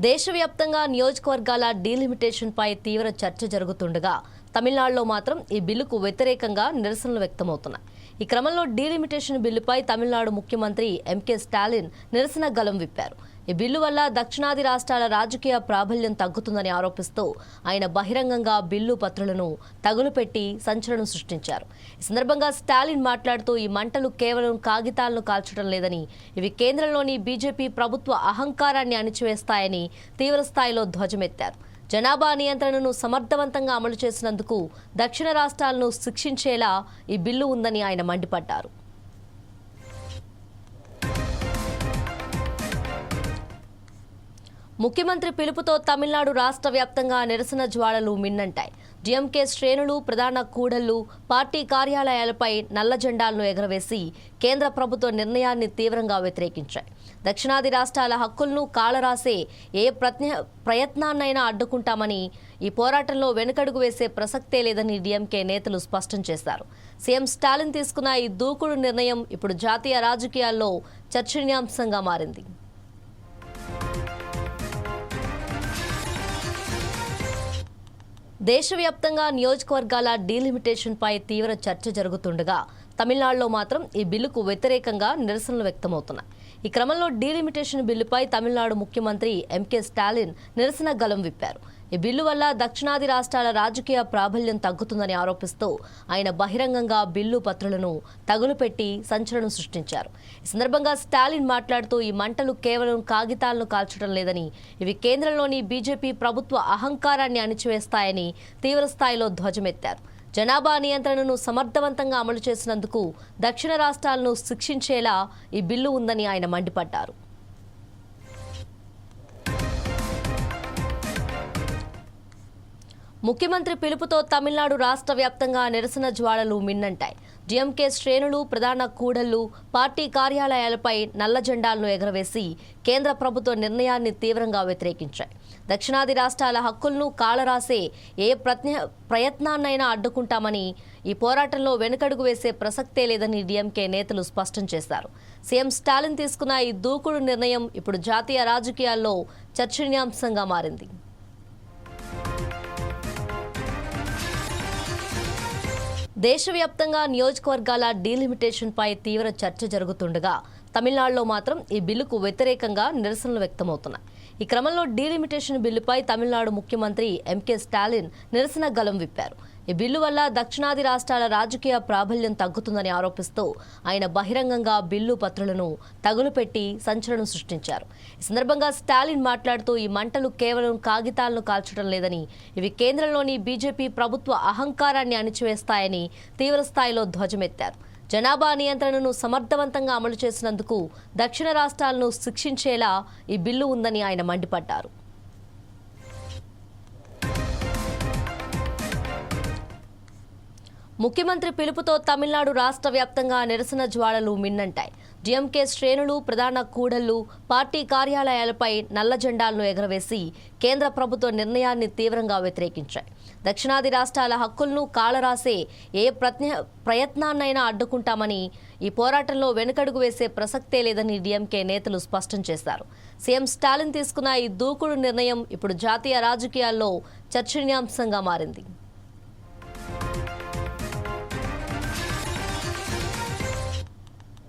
దేశవ్యాప్తంగా నియోజకవర్గాల డీలిమిటేషన్పై తీవ్ర చర్చ జరుగుతుండగా తమిళనాడులో మాత్రం ఈ బిల్లుకు వ్యతిరేకంగా నిరసనలు వ్యక్తమవుతున్నాయి. ఈ క్రమంలో డీలిమిటేషన్ బిల్లుపై తమిళనాడు ముఖ్యమంత్రి ఎంకే స్టాలిన్ నిరసన గళం విప్పారు. ఈ బిల్లు వల్ల దక్షిణాది రాష్ట్రాల రాజకీయ ప్రాబల్యం తగ్గుతుందని ఆరోపిస్తూ ఆయన బహిరంగంగా బిల్లు పత్రాలను తగులుపెట్టి సంచలనం సృష్టించారు. ఈ సందర్భంగా స్టాలిన్ మాట్లాడుతూ ఈ మంటలు కేవలం కాగితాలను కాల్చడం లేదని, ఇవి కేంద్రంలోని బీజేపీ ప్రభుత్వ అహంకారాన్ని అణిచివేస్తాయని తీవ్రస్థాయిలో ధ్వజమెత్తారు. జనాభా నియంత్రణను సమర్థవంతంగా అమలు చేసినందుకు దక్షిణ రాష్ట్రాలను శిక్షించేలా ఈ బిల్లు ఉందని ఆయన మండిపడ్డారు. ముఖ్యమంత్రి పిలుపుతో తమిళనాడు రాష్ట్ర వ్యాప్తంగా నిరసన జ్వాలలు మిన్నంటాయి. డీఎంకే శ్రేణులు ప్రధాన కూడళ్లు పార్టీ కార్యాలయాలపై నల్ల జెండాలను ఎగరవేసి కేంద్ర ప్రభుత్వ నిర్ణయాన్ని తీవ్రంగా వ్యతిరేకించాయి. దక్షిణాది రాష్ట్రాల హక్కులను కాలరాసే ఏ ప్రయత్నాన్నైనా అడ్డుకుంటామని, ఈ పోరాటంలో వెనుకడుగు వేసే ప్రసక్తే లేదని డీఎంకే నేతలు స్పష్టం చేశారు. సీఎం స్టాలిన్ తీసుకున్న ఈ దూకుడు నిర్ణయం ఇప్పుడు జాతీయ రాజకీయాల్లో చర్చనీయాంశంగా మారింది. దేశవ్యాప్తంగా నియోజకవర్గాల డీలిమిటేషన్పై తీవ్ర చర్చ జరుగుతుండగా తమిళనాడులో మాత్రం ఈ బిల్లుకు వ్యతిరేకంగా నిరసనలు వ్యక్తమవుతున్నాయి. ఈ క్రమంలో డీలిమిటేషన్ బిల్లుపై తమిళనాడు ముఖ్యమంత్రి ఎంకే స్టాలిన్ నిరసన గళం విప్పారు. ఈ బిల్లు వల్ల దక్షిణాది రాష్ట్రాల రాజకీయ ప్రాబల్యం తగ్గుతుందని ఆరోపిస్తూ ఆయన బహిరంగంగా బిల్లు పత్రాలను తగులుపెట్టి సంచలనం సృష్టించారు. ఈ సందర్భంగా స్టాలిన్ మాట్లాడుతూ ఈ మంటలు కేవలం కాగితాలను కాల్చడం లేదని, ఇవి కేంద్రంలోని బీజేపీ ప్రభుత్వ అహంకారాన్ని అణిచివేస్తాయని తీవ్రస్థాయిలో ధ్వజమెత్తారు. జనాభా నియంత్రణను సమర్థవంతంగా అమలు చేసినందుకు దక్షిణ రాష్ట్రాలను శిక్షించేలా ఈ బిల్లు ఉందని ఆయన మండిపడ్డారు. ముఖ్యమంత్రి పిలుపుతో తమిళనాడు రాష్ట్ర వ్యాప్తంగా నిరసన జ్వాలలు మిన్నంటాయి. డీఎంకే శ్రేణులు ప్రధాన కూడళ్లు పార్టీ కార్యాలయాలపై నల్ల జెండాలను ఎగరవేసి కేంద్ర ప్రభుత్వ నిర్ణయాన్ని తీవ్రంగా వ్యతిరేకించాయి. దక్షిణాది రాష్ట్రాల హక్కులను కాలరాసే ఏ ప్రయత్నాన్నైనా అడ్డుకుంటామని, ఈ పోరాటంలో వెనుకడుగు వేసే ప్రసక్తే లేదని డీఎంకే నేతలు స్పష్టం చేశారు. సీఎం స్టాలిన్ తీసుకున్న ఈ దూకుడు నిర్ణయం ఇప్పుడు జాతీయ రాజకీయాల్లో చర్చనీయాంశంగా మారింది. దేశవ్యాప్తంగా నియోజకవర్గాల డీలిమిటేషన్పై తీవ్ర చర్చ జరుగుతుండగా తమిళనాడులో మాత్రం ఈ బిల్లుకు వ్యతిరేకంగా నిరసనలు వ్యక్తమవుతున్నాయి. ఈ క్రమంలో డీలిమిటేషన్ బిల్లుపై తమిళనాడు ముఖ్యమంత్రి ఎంకే స్టాలిన్ నిరసన గళం విప్పారు. ఈ బిల్లు వల్ల దక్షిణాది రాష్ట్రాల రాజకీయ ప్రాబల్యం తగ్గుతుందని ఆరోపిస్తూ ఆయన బహిరంగంగా బిల్లు పత్రాలను తగులుపెట్టి సంచలనం సృష్టించారు. ఈ సందర్భంగా స్టాలిన్ మాట్లాడుతూ ఈ మంటలు కేవలం కాగితాలను కాల్చడం లేదని, ఇవి కేంద్రంలోని బీజేపీ ప్రభుత్వ అహంకారాన్ని అణిచివేస్తాయని తీవ్రస్థాయిలో ధ్వజమెత్తారు. జనాభా నియంత్రణను సమర్థవంతంగా అమలు చేసినందుకు దక్షిణ రాష్ట్రాలను శిక్షించేలా ఈ బిల్లు ఉందని ఆయన మండిపడ్డారు. ముఖ్యమంత్రి పిలుపుతో తమిళనాడు రాష్ట్ర వ్యాప్తంగా నిరసన జ్వాలలు మిన్నంటాయి. డీఎంకే శ్రేణులు ప్రధాన కూడళ్లు పార్టీ కార్యాలయాలపై నల్ల జెండాలను ఎగరవేసి కేంద్ర ప్రభుత్వ నిర్ణయాన్ని తీవ్రంగా వ్యతిరేకించాయి. దక్షిణాది రాష్ట్రాల హక్కులను కాలరాసే ఏ ప్రయత్నాన్నైనా అడ్డుకుంటామని, ఈ పోరాటంలో వెనుకడుగు వేసే ప్రసక్తే లేదని డీఎంకే నేతలు స్పష్టం చేశారు. సీఎం స్టాలిన్ తీసుకున్న ఈ దూకుడు నిర్ణయం ఇప్పుడు జాతీయ రాజకీయాల్లో చర్చనీయాంశంగా మారింది.